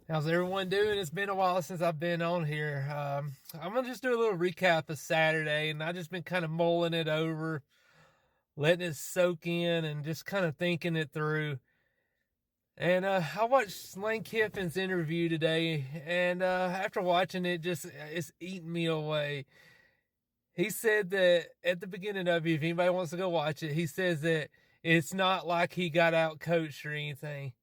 How's everyone doing? It's been a while since I've been on here. I'm gonna just do a little recap of Saturday, and I've just been kind of mulling it over, letting it soak in, and just kind of thinking it through. And I watched Lane Kiffin's interview today, and after watching it, just it's eating me away. He said that at the beginning of it, if anybody wants to go watch it, he says that it's not like he got out coached or anything.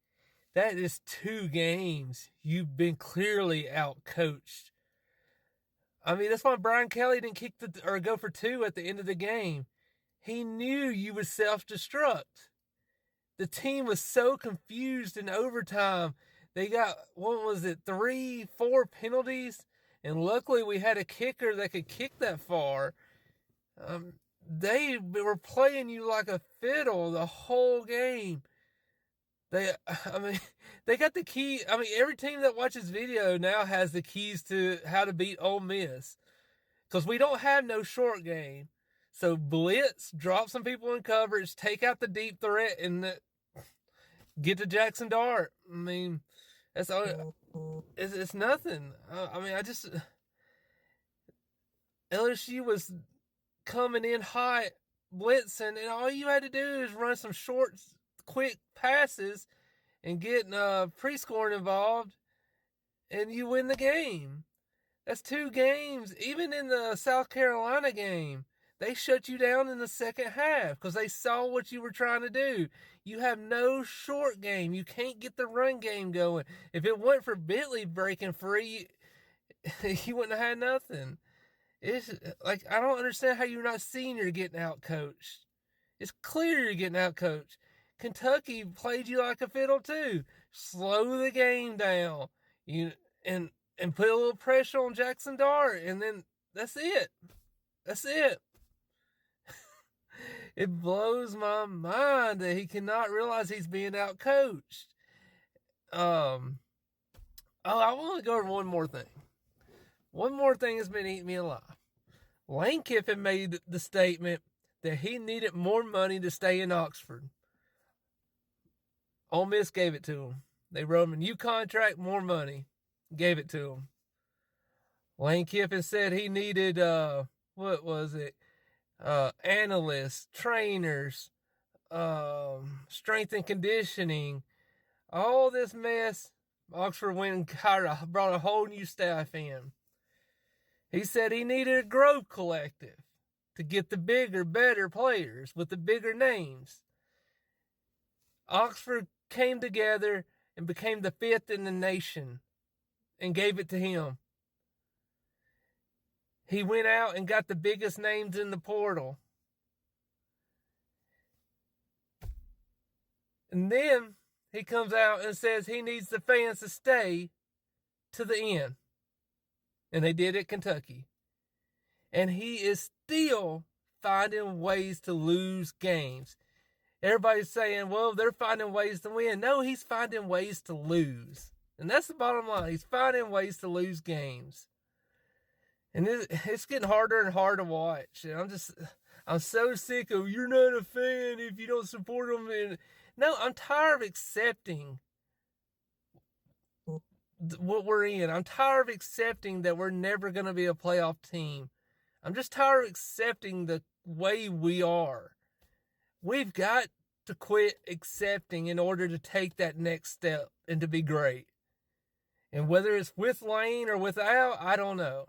That is 2 games. You've been clearly out coached. I mean, that's why Brian Kelly didn't kick or go for 2 at the end of the game. He knew you would self-destruct. The team was so confused in overtime. They got, what was it, 3, 4 penalties? And luckily we had a kicker that could kick that far. They were playing you like a fiddle the whole game. They got the key. I mean, every team that watches video now has the keys to how to beat Ole Miss. Because we don't have no short game. So blitz, drop some people in coverage, take out the deep threat, and get to Jackson Dart. I mean, that's all. It's nothing. LSU was coming in hot, blitzing, and all you had to do is run some short, quick passes and get pre-scoring involved, and you win the game. That's 2 games. Even in the South Carolina game, they shut you down in the second half because they saw what you were trying to do. You have no short game. You can't get the run game going. If it weren't for Bentley breaking free, you wouldn't have had nothing. It's like, I don't understand how you're not seeing you're getting out coached. It's clear you're getting out coached. Kentucky played you like a fiddle too. Slow the game down, and put a little pressure on Jackson Dart, and then that's it. That's it. It blows my mind that he cannot realize he's being out coached. I want to go over one more thing. One more thing has been eating me alive. Lane Kiffin made the statement that he needed more money to stay in Oxford. Ole Miss gave it to him. They wrote him a new contract, more money. Gave it to him. Lane Kiffin said he needed, what was it? Analysts, trainers, strength and conditioning, all this mess. Oxford went and brought a whole new staff in. He said he needed a growth collective to get the bigger, better players with the bigger names. Oxford came together and became the 5th in the nation and gave it to him. He went out and got the biggest names in the portal. And then he comes out and says he needs the fans to stay to the end. And they did at Kentucky. And he is still finding ways to lose games. Everybody's saying, well, they're finding ways to win. No, he's finding ways to lose. And that's the bottom line. He's finding ways to lose games. And it's getting harder and harder to watch. And I'm so sick of, you're not a fan if you don't support them. And no, I'm tired of accepting what we're in. I'm tired of accepting that we're never going to be a playoff team. I'm just tired of accepting the way we are. We've got to quit accepting in order to take that next step and to be great. And whether it's with Lane or without, I don't know.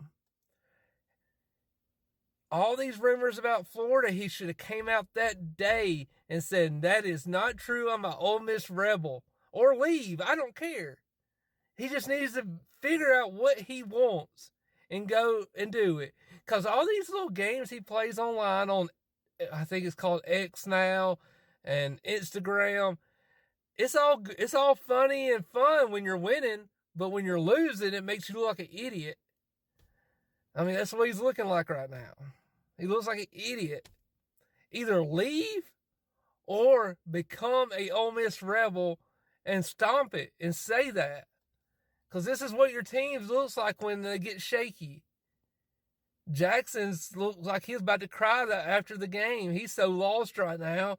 All these rumors about Florida, he should have came out that day and said, that is not true. I'm an Ole Miss rebel. Or leave. I don't care. He just needs to figure out what he wants and go and do it. Because all these little games he plays online on, I think it's called X now, and Instagram, it's all funny and fun when you're winning, but when you're losing, it makes you look like an idiot. I mean, that's what he's looking like right now. He looks like an idiot. Either leave or become a Ole Miss rebel and stomp it and say that. Because this is what your team looks like when they get shaky. Jackson's looks like he's about to cry after the game. He's so lost right now.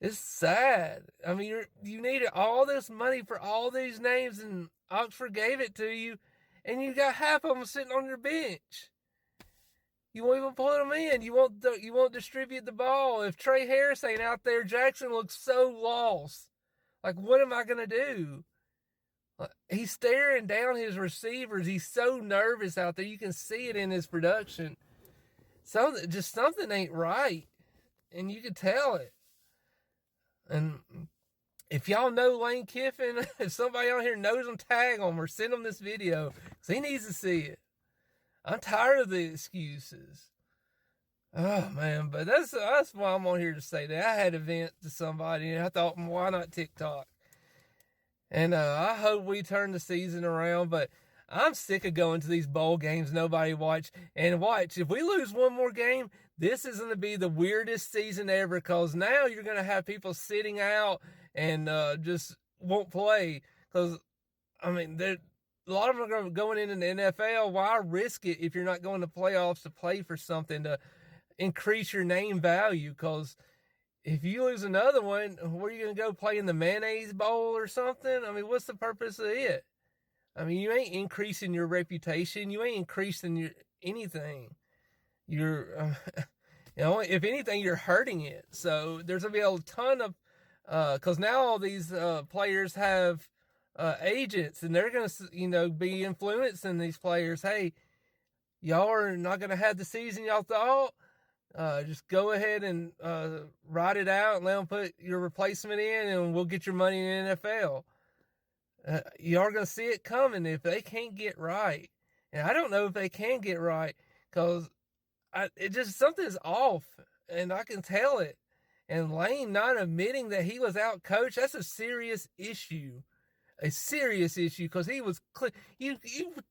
It's sad. I mean, you needed all this money for all these names, and Oxford gave it to you, and you got half of them sitting on your bench. You won't even put them in. You won't distribute the ball. If Trey Harris ain't out there, Jackson looks so lost. Like, what am I gonna do? He's staring down his receivers. He's so nervous out there. You can see it in his production. Just something ain't right, and you can tell it. And if y'all know Lane Kiffin, if somebody on here knows him, tag him or send him this video, because he needs to see it. I'm tired of the excuses. Oh, man, but that's why I'm on here to say that. I had to vent to somebody, and I thought, why not TikTok? And I hope we turn the season around, but I'm sick of going to these bowl games nobody watch. And watch, if we lose one more game, this is going to be the weirdest season ever, because now you're going to have people sitting out and just won't play. Because, I mean, a lot of them are going into the NFL. Why risk it if you're not going to playoffs to play for something to increase your name value? Because if you lose another one, where are you going to go play in the Mayonnaise Bowl or something? I mean, what's the purpose of it? I mean, you ain't increasing your reputation. You ain't increasing your anything. You're, if anything, you're hurting it. So there's going to be a ton of, because now all these players have agents, and they're going to, be influencing these players. Hey, y'all are not going to have the season y'all thought. Just go ahead and ride it out and let them put your replacement in, and we'll get your money in the NFL. You are going to see it coming if they can't get right. And I don't know if they can get right, because something's off, and I can tell it. And Lane not admitting that he was out coached, that's a serious issue. A serious issue, because he was you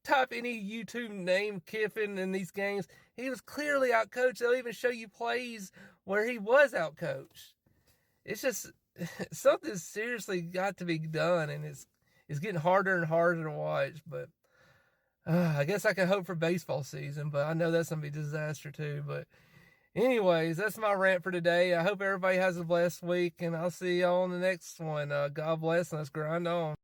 type any YouTube name Kiffin in these games, he was clearly out coached. They'll even show you plays where he was out coached. It's just something's seriously got to be done, and it's getting harder and harder to watch. But I guess I can hope for baseball season, but I know that's gonna be a disaster too. But anyways, that's my rant for today. I hope everybody has a blessed week, and I'll see y'all on the next one. God bless, and let's grind on.